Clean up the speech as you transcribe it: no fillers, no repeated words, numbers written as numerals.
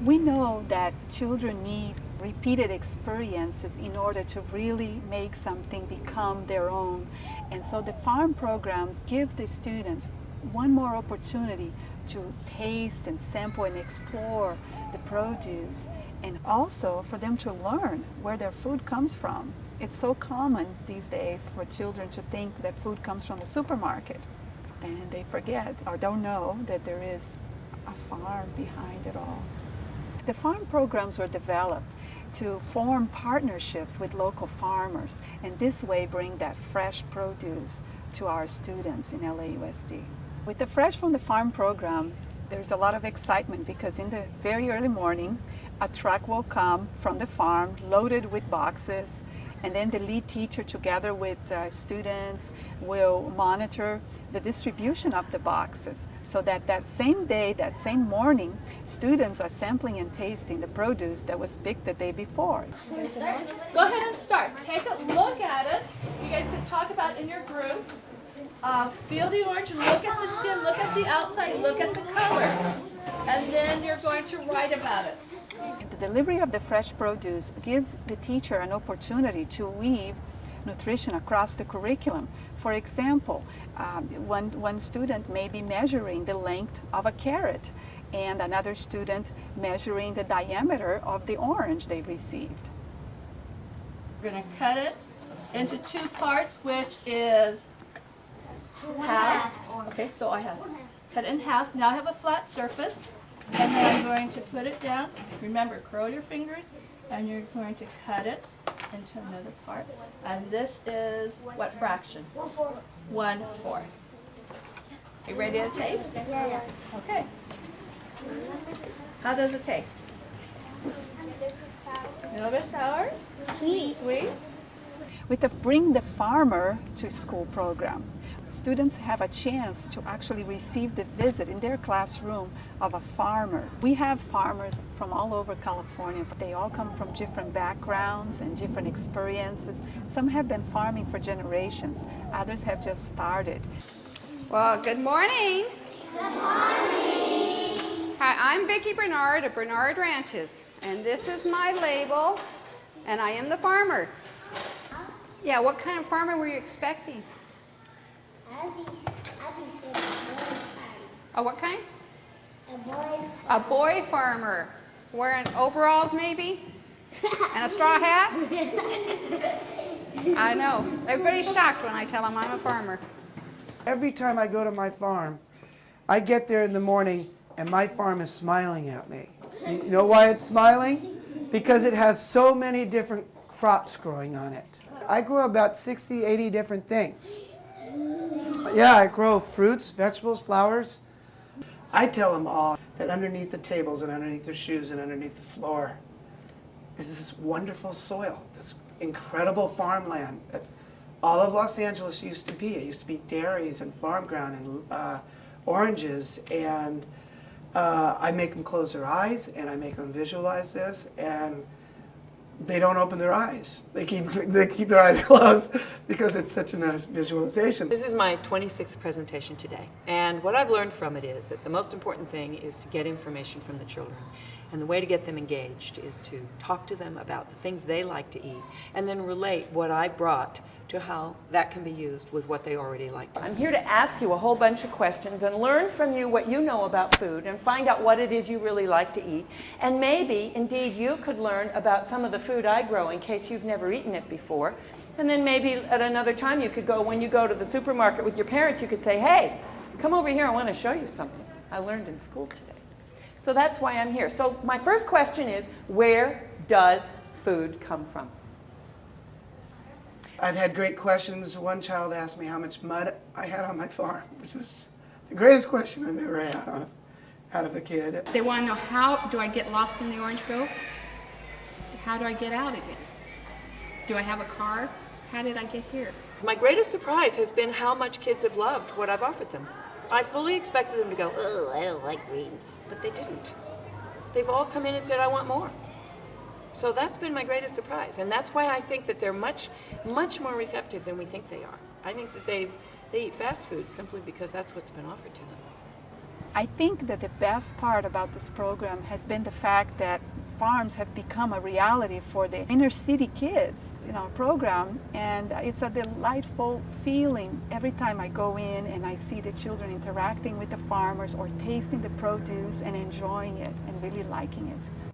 We know that children need repeated experiences in order to really make something become their own. And so the farm programs give the students one more opportunity to taste and sample and explore the produce, and also for them to learn where their food comes from. It's so common these days for children to think that food comes from the supermarket, and they forget or don't know that there is a farm behind it all. The farm programs were developed to form partnerships with local farmers, and this way bring that fresh produce to our students in LAUSD. With the Fresh from the Farm program, there's a lot of excitement because in the very early morning, a truck will come from the farm loaded with boxes, and then the lead teacher together with students will monitor the distribution of the boxes so that that same day, that same morning, students are sampling and tasting the produce that was picked the day before. Go ahead and start. Take a look at it. You guys can talk about in your groups. Feel the orange, look at the skin, look at the outside, look at the color. And then you're going to write about it. The delivery of the fresh produce gives the teacher an opportunity to weave nutrition across the curriculum. For example, one student may be measuring the length of a carrot and another student measuring the diameter of the orange they received. We're going to cut it into two parts, which is half. Okay, so I have cut it in half. Now I have a flat surface. And then I'm going to put it down. Remember, curl your fingers, and you're going to cut it into another part. And this is what fraction? 1/4. You ready to taste? Yes. Okay. How does it taste? A little bit sour? Sweet. Sweet? With the Bring the Farmer to School program, students have a chance to actually receive the visit in their classroom of a farmer. We have farmers from all over California, but they all come from different backgrounds and different experiences. Some have been farming for generations, others have just started. Well, good morning. Good morning. Hi, I'm Vicki Bernard of Bernard Ranches, and this is my label, and I am the farmer. Yeah, what kind of farmer were you expecting? Abby said a boy farmer. Oh, what kind? A boy. A boy farmer. Wearing overalls maybe? And a straw hat? I know. Everybody's shocked when I tell them I'm a farmer. Every time I go to my farm, I get there in the morning and my farm is smiling at me. You know why it's smiling? Because it has so many different crops growing on it. I grow about 60, 80 different things. Yeah, I grow fruits, vegetables, flowers. I tell them all that underneath the tables and underneath their shoes and underneath the floor is this wonderful soil, this incredible farmland that all of Los Angeles used to be. It used to be dairies and farm ground and oranges, and I make them close their eyes and I make them visualize this, and they don't open their eyes. They keep their eyes closed because it's such a nice visualization. This is my 26th presentation today, and what I've learned from it is that the most important thing is to get information from the children, and the way to get them engaged is to talk to them about the things they like to eat and then relate what I brought to how that can be used with what they already like. I'm here to ask you a whole bunch of questions and learn from you what you know about food and find out what it is you really like to eat. And maybe, indeed, you could learn about some of the food I grow in case you've never eaten it before. And then maybe at another time you could go, when you go to the supermarket with your parents, you could say, hey, come over here, I want to show you something I learned in school today. So that's why I'm here. So my first question is, where does food come from? I've had great questions. One child asked me how much mud I had on my farm, which was the greatest question I've ever had out of a kid. They want to know, how do I get lost in the orange grove? How do I get out again? Do I have a car? How did I get here? My greatest surprise has been how much kids have loved what I've offered them. I fully expected them to go, oh, I don't like greens, but they didn't. They've all come in and said, I want more. So that's been my greatest surprise, and that's why I think that they're much, much more receptive than we think they are. I think that they eat fast food simply because that's what's been offered to them. I think that the best part about this program has been the fact that farms have become a reality for the inner city kids in our program, and it's a delightful feeling every time I go in and I see the children interacting with the farmers or tasting the produce and enjoying it and really liking it.